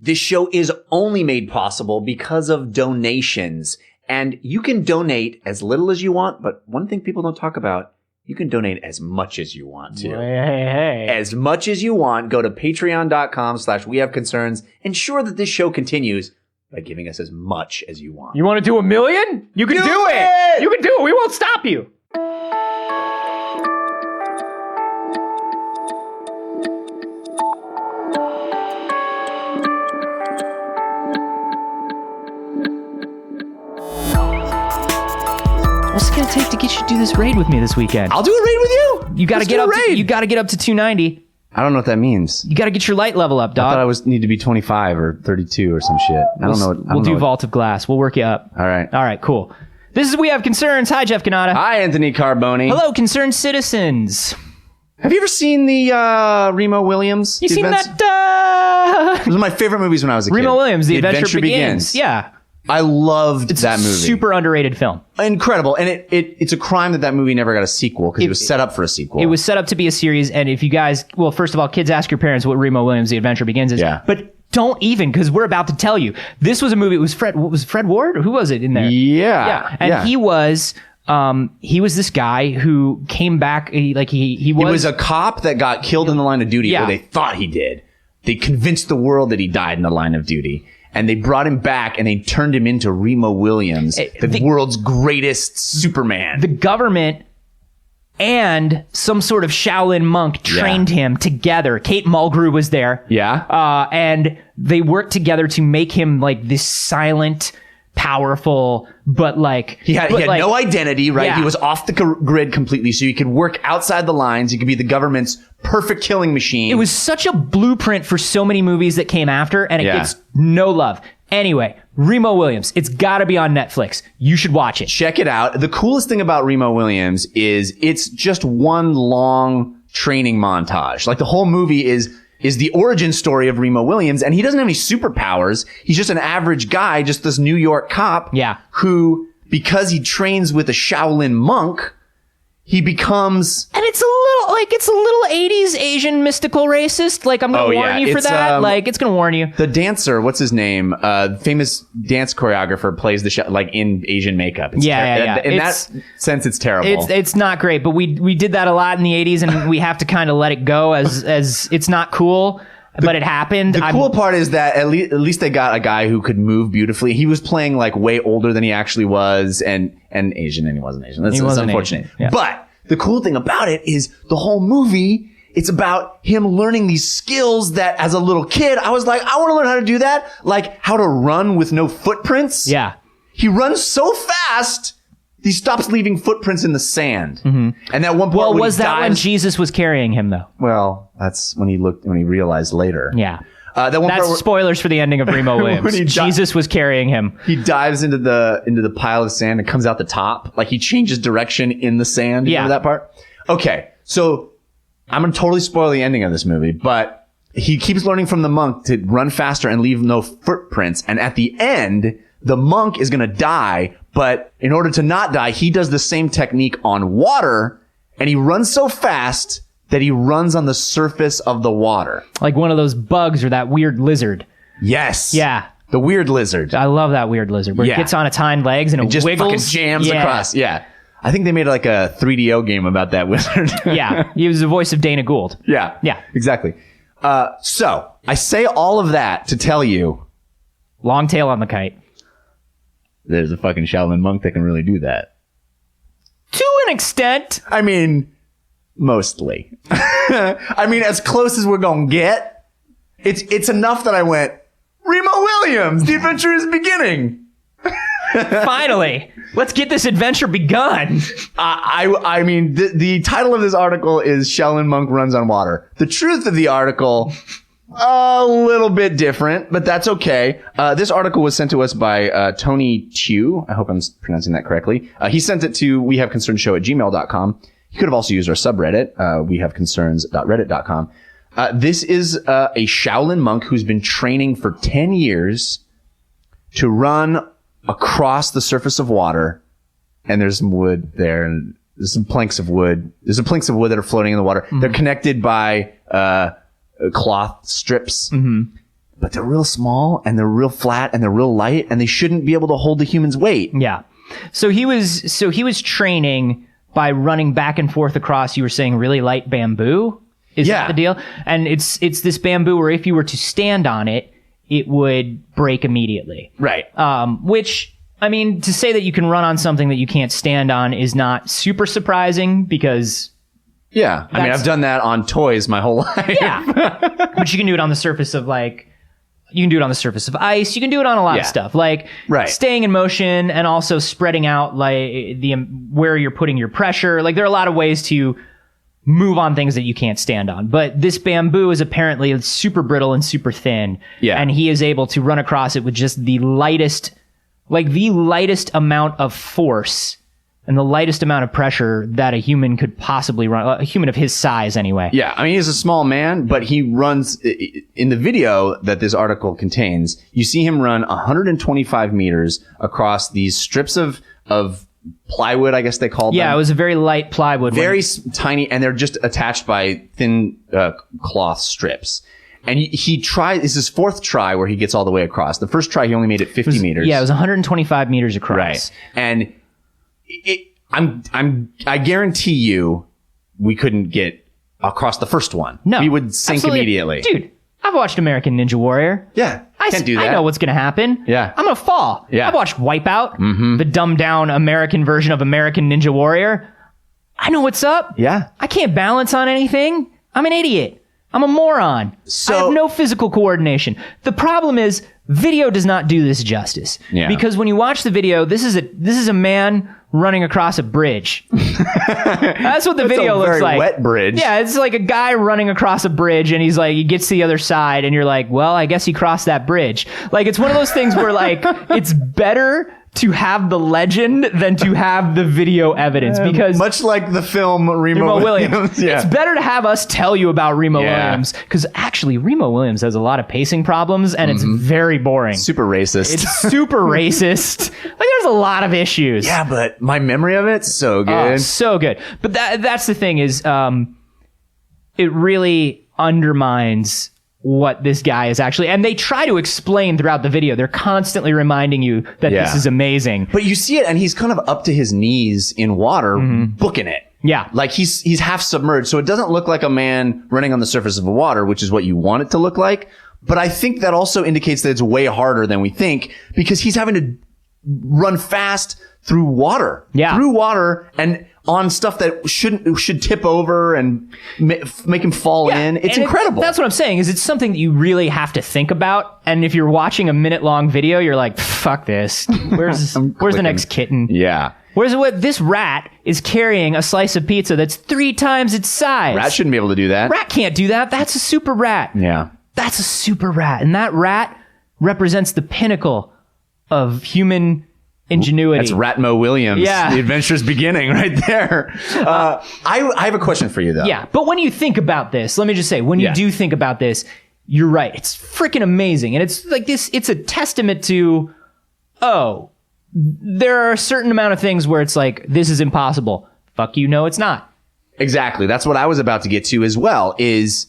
This show is only made possible because of donations. And you can donate as little as you want, but one thing people don't talk about, you can donate as much as you want to. Hey. As much as you want. Go to patreon.com/wehaveconcerns. Ensure that this show continues by giving us as much as you want. You want to do 1 million? You can do it. You can do it. We won't stop you. What's it gonna take to get you to do this raid with me this weekend? I'll do a raid with you. You gotta get up. You gotta get up to 290. I don't know what that means. You gotta get your light level up, dog. I thought I need to be 25 or 32 or some shit. I don't know. We'll do Vault of Glass. We'll work you up. All right, cool. This is We Have Concerns. Hi, Jeff Canada. Hi, Anthony Carboni. Hello, concerned citizens. Have you ever seen the Remo Williams? You seen that? It was one of my favorite movies when I was a kid. Remo Williams, The Adventure Begins. Yeah. I loved that movie. Super underrated film. Incredible. And it's a crime that movie never got a sequel because it was set up for a sequel. It was set up to be a series. And if you guys, well, first of all, kids, ask your parents what Remo Williams, The Adventure Begins is. Yeah. But don't even, because we're about to tell you. This was a movie. It was Fred Ward? Or who was it in there? Yeah. And he was this guy who came back. He was a cop that got killed in the line of duty, or they thought he did. They convinced the world that he died in the line of duty. And they brought him back and they turned him into Remo Williams, the world's greatest Superman. The government and some sort of Shaolin monk trained him together. Kate Mulgrew was there. Yeah. And they worked together to make him like this silent, powerful, but like... He had no identity, right? Yeah. He was off the grid completely, so he could work outside the lines. He could be the government's perfect killing machine. It was such a blueprint for so many movies that came after, and it gets no love. Anyway, Remo Williams. It's got to be on Netflix. You should watch it. Check it out. The coolest thing about Remo Williams is it's just one long training montage. Like the whole movie is the origin story of Remo Williams, and he doesn't have any superpowers. He's just an average guy, just this New York cop who, because he trains with a Shaolin monk, he becomes... And it's a little 80s Asian mystical racist. Like, I'm going to warn you for that. It's going to warn you. The dancer, what's his name? Famous dance choreographer plays the in Asian makeup. It's in that sense, it's terrible. It's not great, but we did that a lot in the 80s, and we have to kind of let it go as it's not cool. But it happened. The cool part is that at least they got a guy who could move beautifully. He was playing like way older than he actually was, and Asian, and he wasn't Asian. That's unfortunate. Yeah. But the cool thing about it is the whole movie, it's about him learning these skills that as a little kid, I was like, I want to learn how to do that. Like how to run with no footprints. Yeah. He runs so fast, he stops leaving footprints in the sand. Mm-hmm. And that one part when Jesus was carrying him though? Well, that's when he realized later. Yeah. That's spoilers for the ending of Remo Williams. Jesus was carrying him. He dives into the pile of sand and comes out the top. Like he changes direction in the sand. You remember that part? Okay. So I'm going to totally spoil the ending of this movie, but he keeps learning from the monk to run faster and leave no footprints. And at the end, the monk is going to die, but in order to not die, he does the same technique on water, and he runs so fast that he runs on the surface of the water. Like one of those bugs or that weird lizard. Yes. Yeah. The weird lizard. I love that weird lizard where it gets on its hind legs and it just wiggles. Fucking jams across. Yeah. I think they made like a 3DO game about that wizard. Yeah. He was the voice of Dana Gould. Yeah. Yeah. Exactly. So I say all of that to tell you. Long tail on the kite. There's a fucking Shaolin monk that can really do that. To an extent. I mean... Mostly. I mean, as close as we're gonna get. It's enough that I went, Remo Williams, the adventure is beginning. Finally, let's get this adventure begun. I mean, the title of this article is Shaolin Monk Runs on Water. The truth of the article, a little bit different, but that's okay. This article was sent to us by Tony Chu. I hope I'm pronouncing that correctly. He sent it to wehaveconcernshow@gmail.com. You could have also used our subreddit, wehaveconcerns.reddit.com. This is a Shaolin monk who's been training for 10 years to run across the surface of water. And there's some wood there, and there's some planks of wood. There's some planks of wood that are floating in the water. Mm-hmm. They're connected by cloth strips. Mm-hmm. but they're real small and they're real flat and they're real light and they shouldn't be able to hold the human's weight. Yeah. So he was training by running back and forth across, you were saying, really light bamboo? Is that the deal? And it's this bamboo where if you were to stand on it, it would break immediately. Right. Which, I mean, to say that you can run on something that you can't stand on is not super surprising because... Yeah. I mean, I've done that on toys my whole life. Yeah. But you can do it on the surface of you can do it on the surface of ice. You can do it on a lot of stuff, like staying in motion and also spreading out like where you're putting your pressure. Like there are a lot of ways to move on things that you can't stand on. But this bamboo is apparently super brittle and super thin. Yeah. And he is able to run across it with just the lightest amount of force and the lightest amount of pressure that a human could possibly run, a human of his size anyway. Yeah, I mean, he's a small man, but he runs, in the video that this article contains, you see him run 125 meters across these strips of plywood, I guess they called them. Yeah, it was a very light plywood. Very tiny, and they're just attached by thin cloth strips. And he tried, this is his fourth try where he gets all the way across. The first try, he only made it 50 meters. Yeah, it was 125 meters across. Right. And I guarantee you we couldn't get across the first one. No. We would sink immediately. Dude, I've watched American Ninja Warrior. Yeah. Can't do that. I know what's going to happen. Yeah. I'm going to fall. Yeah. I've watched Wipeout, the dumbed down American version of American Ninja Warrior. I know what's up. Yeah. I can't balance on anything. I'm an idiot. I'm a moron. I have no physical coordination. The problem is video does not do this justice. Yeah. Because when you watch the video, this is a man running across a bridge. That's what the video looks like. A very wet bridge. Yeah, it's like a guy running across a bridge and he's like, he gets to the other side and you're like, well, I guess he crossed that bridge. Like, it's one of those things where like, it's better to have the legend than to have the video evidence, because much like the film Remo Williams. Yeah. It's better to have us tell you about Remo Williams, because actually Remo Williams has a lot of pacing problems and it's very boring. Super racist. It's super racist. Like there's a lot of issues. Yeah, but my memory of it's so good. So good. But that's the thing is, it really undermines what this guy is actually, and they try to explain throughout the video. They're constantly reminding you that this is amazing. But you see it, and he's kind of up to his knees in water, booking it. Yeah. Like he's half submerged, so it doesn't look like a man running on the surface of the water, which is what you want it to look like. But I think that also indicates that it's way harder than we think, because he's having to run fast through water. Yeah. Through water and on stuff that should tip over and make him fall in. It's incredible. That's what I'm saying, is it's something that you really have to think about. And if you're watching a minute-long video, you're like, fuck this. Where's the next kitten? Yeah. Where's what? This rat is carrying a slice of pizza that's 3 times its size. Rat shouldn't be able to do that. Rat can't do that. That's a super rat. Yeah. That's a super rat. And that rat represents the pinnacle of human ingenuity. That's Ratmo Williams. Yeah. The adventure's beginning right there. I have a question for you, though. Yeah. But when you think about this, let me just say, when you do think about this, you're right. It's freaking amazing. And it's like this, it's a testament to, there are a certain amount of things where it's like, this is impossible. Fuck you, no, it's not. Exactly. That's what I was about to get to as well, is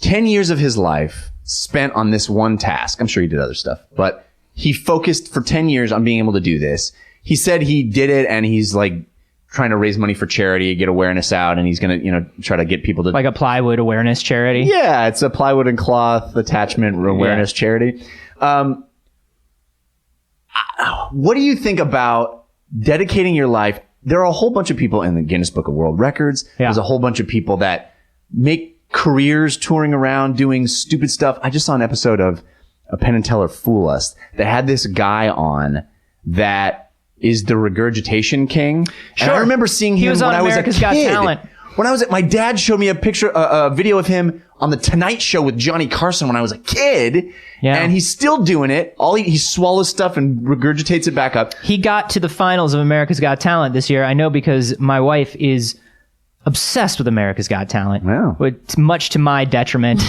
10 years of his life spent on this one task. I'm sure he did other stuff, but he focused for 10 years on being able to do this. He said he did it, and he's like trying to raise money for charity, get awareness out, and he's going to, try to get people to... Like a plywood awareness charity? Yeah, it's a plywood and cloth attachment awareness charity. What do you think about dedicating your life? There are a whole bunch of people in the Guinness Book of World Records. Yeah. There's a whole bunch of people that make careers touring around doing stupid stuff. I just saw an episode of A Penn and Teller Fool Us that had this guy on that is the regurgitation king. Sure. And I remember seeing him when I was a kid. Got Talent. When I was my dad showed me a video of him on the Tonight Show with Johnny Carson when I was a kid. Yeah. And he's still doing it. He swallows stuff and regurgitates it back up. He got to the finals of America's Got Talent this year. I know, because my wife is obsessed with America's Got Talent. Wow. Much to my detriment.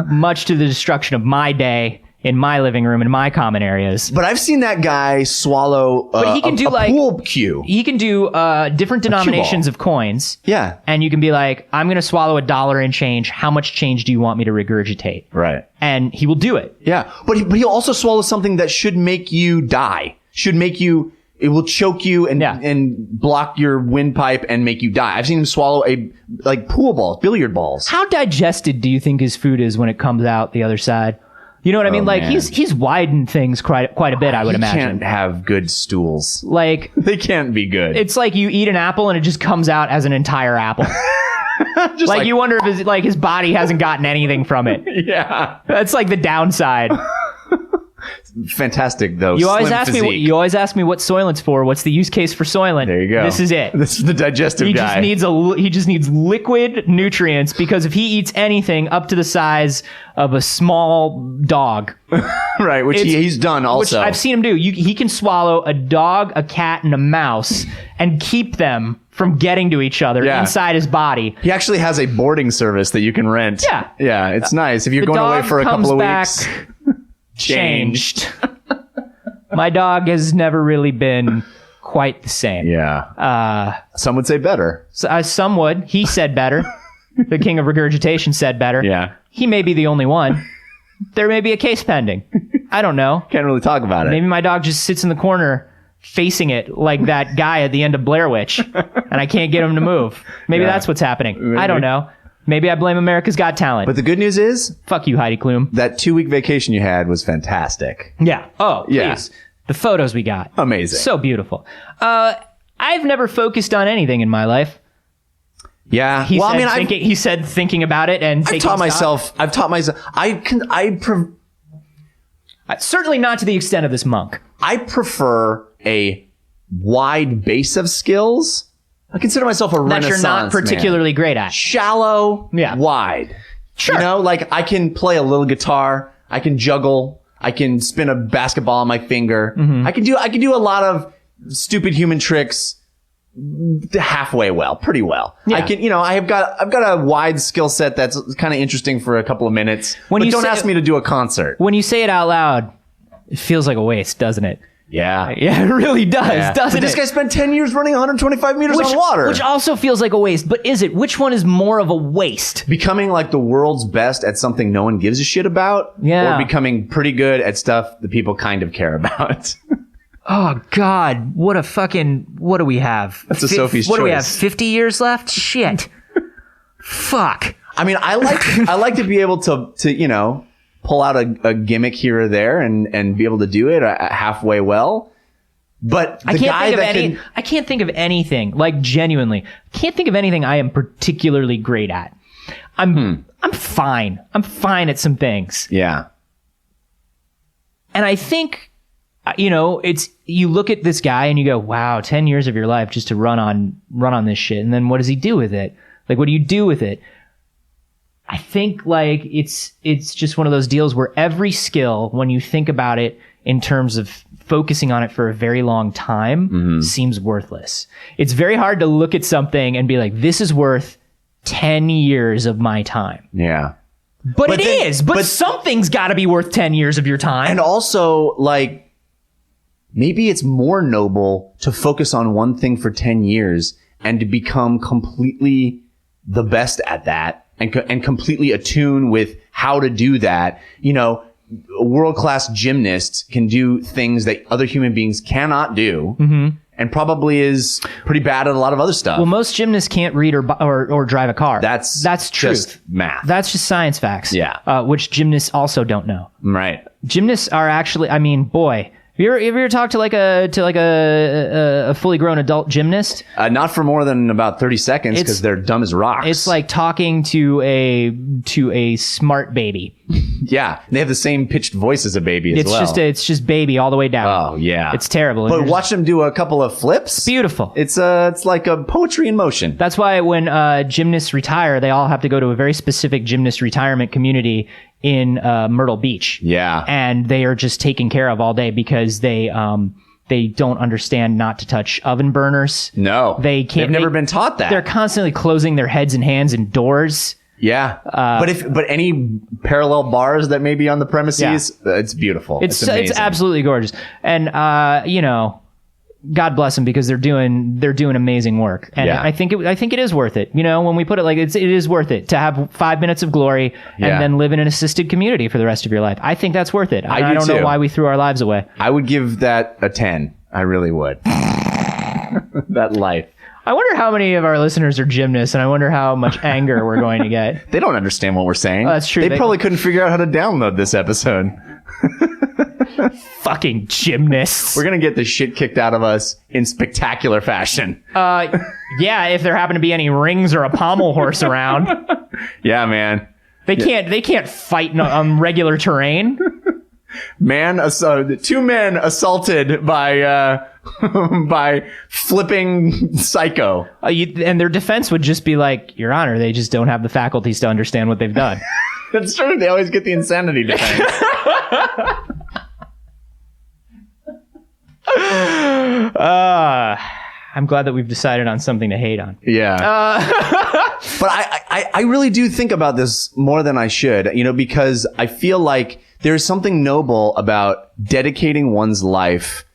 Much to the destruction of my day in my living room, in my common areas. But I've seen that guy swallow but he can do like pool cue. He can do different denominations of coins. Yeah. And you can be like, I'm going to swallow $1 in change. How much change do you want me to regurgitate? Right. And he will do it. Yeah. But he'll also swallow something that should make you die. It will choke you and block your windpipe and make you die. I've seen him swallow pool balls, billiard balls. How digested do you think his food is when it comes out the other side? You know what I mean? Like, man. He's widened things quite a bit, I would imagine. He can't have good stools. Like, they can't be good. It's like you eat an apple and it just comes out as an entire apple. Just like you wonder if his body hasn't gotten anything from it. Yeah. That's like the downside. Fantastic though. You always ask me what Soylent's for. What's the use case for Soylent? There you go. This is it. This is the digestive guy. He just needs liquid nutrients, because if he eats anything up to the size of a small dog, right, which he's done also. Which I've seen him do. He can swallow a dog, a cat, and a mouse and keep them from getting to each other inside his body. He actually has a boarding service that you can rent. Yeah. Yeah, it's nice. If you're going away for a couple of weeks. Changed. My dog has never really been quite the same. Yeah. Some would say better. Some would. He said better. The king of regurgitation said better. Yeah. He may be the only one. There may be a case pending. I don't know. Can't really talk about it. Maybe my dog just sits in the corner facing it like that guy at the end of Blair Witch, and I can't get him to move. Maybe that's what's happening. Maybe. I don't know. Maybe I blame America's Got Talent. But the good news is... Fuck you, Heidi Klum. That 2-week vacation you had was fantastic. Yeah. Oh, please. Yeah. The photos we got. Amazing. So beautiful. I've never focused on anything in my life. Yeah. He said thinking about it and I've taught myself... Certainly not to the extent of this monk. I prefer a wide base of skills. I consider myself a Renaissance that you're not particularly man. Great at. Shallow, wide. Sure. You know, like I can play a little guitar. I can juggle. I can spin a basketball on my finger. Mm-hmm. I can do a lot of stupid human tricks halfway well, pretty well. Yeah. I can, I've got a wide skill set that's kind of interesting for a couple of minutes. But don't ask me to do a concert. When you say it out loud, it feels like a waste, doesn't it? Yeah. Yeah, it really does, doesn't it? This guy spent 10 years running 125 meters on water. Which also feels like a waste. But is it? Which one is more of a waste? Becoming like the world's best at something no one gives a shit about? Yeah. Or becoming pretty good at stuff that people kind of care about? Oh, God. What do we have? That's a Sophie's choice. What do we have, 50 years left? Shit. Fuck. I mean, I like to be able to pull out a gimmick here or there and be able to do it halfway well. But I can't think of anything, like genuinely, I can't think of anything I am particularly great at. I'm fine. I'm fine at some things. Yeah. And I think, you look at this guy and you go, wow, 10 years of your life just to run on this shit. And then what does he do with it? Like, what do you do with it? I think like it's just one of those deals where every skill, when you think about it in terms of focusing on it for a very long time, seems worthless. It's very hard to look at something and be like, this is worth 10 years of my time. Yeah. But something's got to be worth 10 years of your time. And also, like, maybe it's more noble to focus on one thing for 10 years and to become completely the best at that. And completely attuned with how to do that. A world-class gymnast can do things that other human beings cannot do, and probably is pretty bad at a lot of other stuff. Well, most gymnasts can't read or drive a car. That's truth. Just math. That's just science facts. Yeah. Which gymnasts also don't know. Right. Gymnasts are actually, boy. Have you ever talked to like a fully grown adult gymnast? Not for more than about 30 seconds because they're dumb as rocks. It's like talking to a smart baby. Yeah, they have the same pitched voice as a baby as well. It's just baby all the way down. Oh yeah, it's terrible. But watch them do a couple of flips. It's beautiful. It's like a poetry in motion. That's why when gymnasts retire, they all have to go to a very specific gymnast retirement community in Myrtle Beach. Yeah. And they are just taken care of all day because they don't understand not to touch oven burners. No. They've never been taught that. They're constantly closing their heads and hands in doors. Yeah. But any parallel bars that may be on the premises, it's beautiful. It's absolutely gorgeous. And, God bless them, because they're doing amazing work. And I think it is worth it. When we put it like it is worth it to have 5 minutes of glory and then live in an assisted community for the rest of your life. I think that's worth it. I don't know why we threw our lives away. I would give that a 10. I really would. That life. I wonder how many of our listeners are gymnasts, and I wonder how much anger we're going to get. They don't understand what we're saying. Oh, that's true. They probably couldn't figure out how to download this episode. Fucking gymnasts. We're going to get the shit kicked out of us in spectacular fashion. Yeah, if there happen to be any rings or a pommel horse around. Yeah, man. They can't fight on regular terrain. Two men assaulted by flipping psycho. And their defense would just be like, Your Honor, they just don't have the faculties to understand what they've done. That's true. They always get the insanity defense. I'm glad that we've decided on something to hate on. Yeah. But I really do think about this more than I should, because I feel like there's something noble about dedicating one's life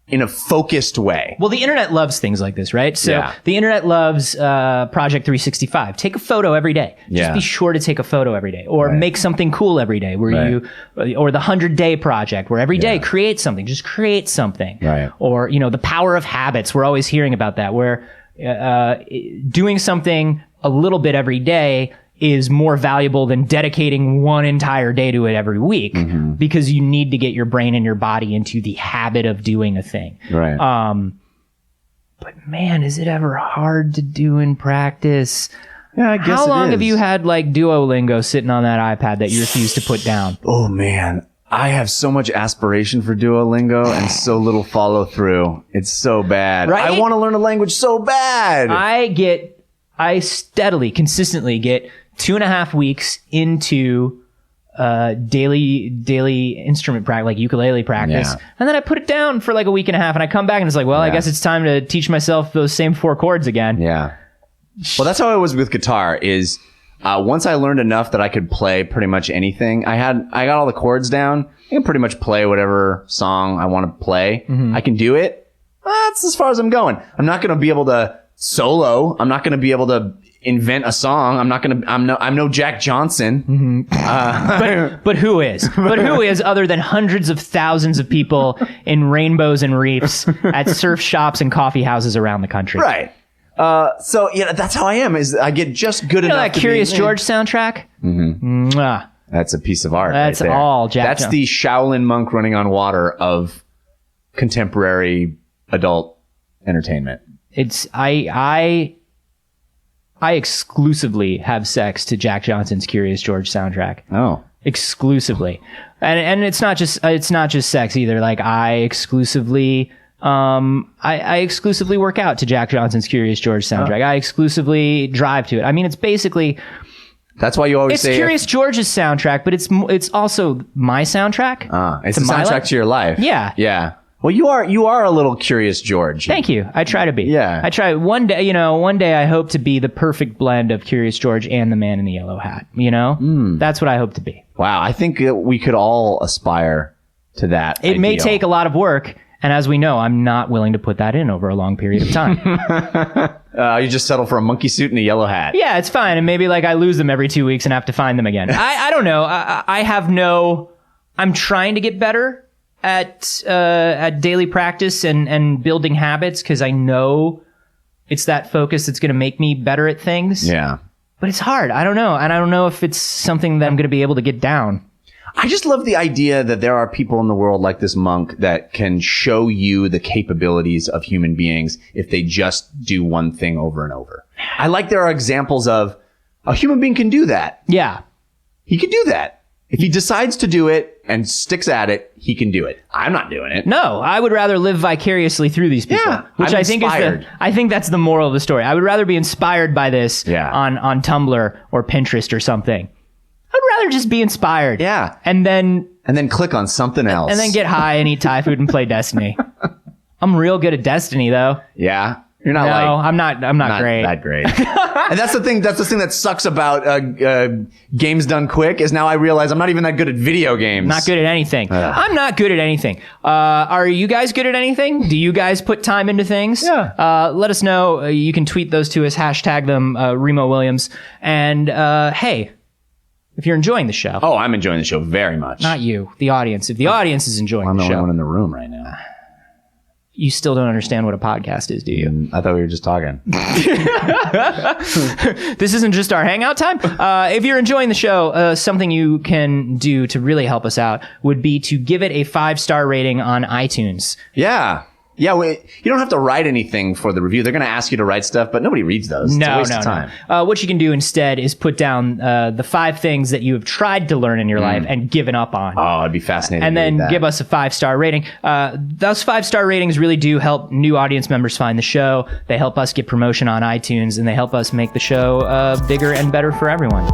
in a focused way. Well, the internet loves things like this, right? So the internet loves Project 365. Take a photo every day. Just be sure to take a photo every day, or make something cool every day. Or the 100-day project, where every day create something. Just create something. Right. Or the power of habits. We're always hearing about that, where doing something a little bit every day is more valuable than dedicating one entire day to it every week, because you need to get your brain and your body into the habit of doing a thing. Right. But man, is it ever hard to do in practice? Yeah, I guess How long it is. have you had like Duolingo sitting on that iPad that you refuse to put down? Oh man, I have so much aspiration for Duolingo and so little follow through. It's so bad. Right? I want to learn a language so bad. I steadily, consistently get 2.5 weeks into daily instrument practice, like ukulele practice, and then I put it down for like a week and a half, and I come back and it's like, well, I guess it's time to teach myself those same 4 chords again. Yeah. Well, that's how I was with guitar. Is once I learned enough that I could play pretty much anything, I got all the chords down. I can pretty much play whatever song I want to play. I can do it. That's as far as I'm going. I'm not going to be able to solo. I'm not going to be able to invent a song. I'm no Jack Johnson. But who is? But who is, other than hundreds of thousands of people in rainbows and reefs at surf shops and coffee houses around the country? Right. So that's how I am. Is I get just good enough. That Curious George soundtrack? Mwah. That's a piece of art. That's right there. all Jack. That's the Shaolin monk running on water of contemporary adult entertainment. It's I exclusively have sex to Jack Johnson's Curious George soundtrack. Oh, exclusively, and it's not just sex either. Like I exclusively work out to Jack Johnson's Curious George soundtrack. I exclusively drive to it. I mean, it's basically. That's why you always say it's Curious George's soundtrack, but it's also my soundtrack. It's the soundtrack to your life. Yeah. Yeah. Well, you are a little Curious George. Thank you. I try to be. Yeah. I try. One day I hope to be the perfect blend of Curious George and the Man in the Yellow Hat. That's what I hope to be. Wow. I think we could all aspire to that. It may take a lot of work. And as we know, I'm not willing to put that in over a long period of time. You just settle for a monkey suit and a yellow hat. Yeah, it's fine. And maybe like I lose them every 2 weeks and have to find them again. I don't know. I'm trying to get better at daily practice and building habits, because I know it's that focus that's going to make me better at things. Yeah. But it's hard. I don't know. And I don't know if it's something that I'm going to be able to get down. I just love the idea that there are people in the world like this monk that can show you the capabilities of human beings if they just do one thing over and over. I like there are examples of a human being can do that. Yeah. He can do that. If he decides to do it and sticks at it, he can do it. I'm not doing it. No, I would rather live vicariously through these people. Yeah, which I think that's the moral of the story. I would rather be inspired by this on Tumblr or Pinterest or something. I'd rather just be inspired. Yeah. And then click on something else. And then get high and eat Thai food and play Destiny. I'm real good at Destiny, though. Yeah. You're not I'm not great. That great. And that's the thing that sucks about games done quick is now I realize I'm not even that good at video games. Not good at anything. I'm not good at anything. Are you guys good at anything? Do you guys put time into things? Yeah. Let us know. You can tweet those to us, hashtag them, Remo Williams. And hey, if you're enjoying the show. Oh, I'm enjoying the show very much. Not you, the audience. If the audience is enjoying the show. I'm the only one in the room right now. You still don't understand what a podcast is, do you? I thought we were just talking. This isn't just our hangout time. If you're enjoying the show, something you can do to really help us out would be to give it a 5-star rating on iTunes. Yeah. Yeah, you don't have to write anything for the review. They're going to ask you to write stuff, but nobody reads those. It's a waste of time. No. What you can do instead is put down the 5 things that you have tried to learn in your life and given up on. Oh, I'd be fascinated. And then give us a 5-star rating. Those 5-star ratings really do help new audience members find the show. They help us get promotion on iTunes, and they help us make the show bigger and better for everyone.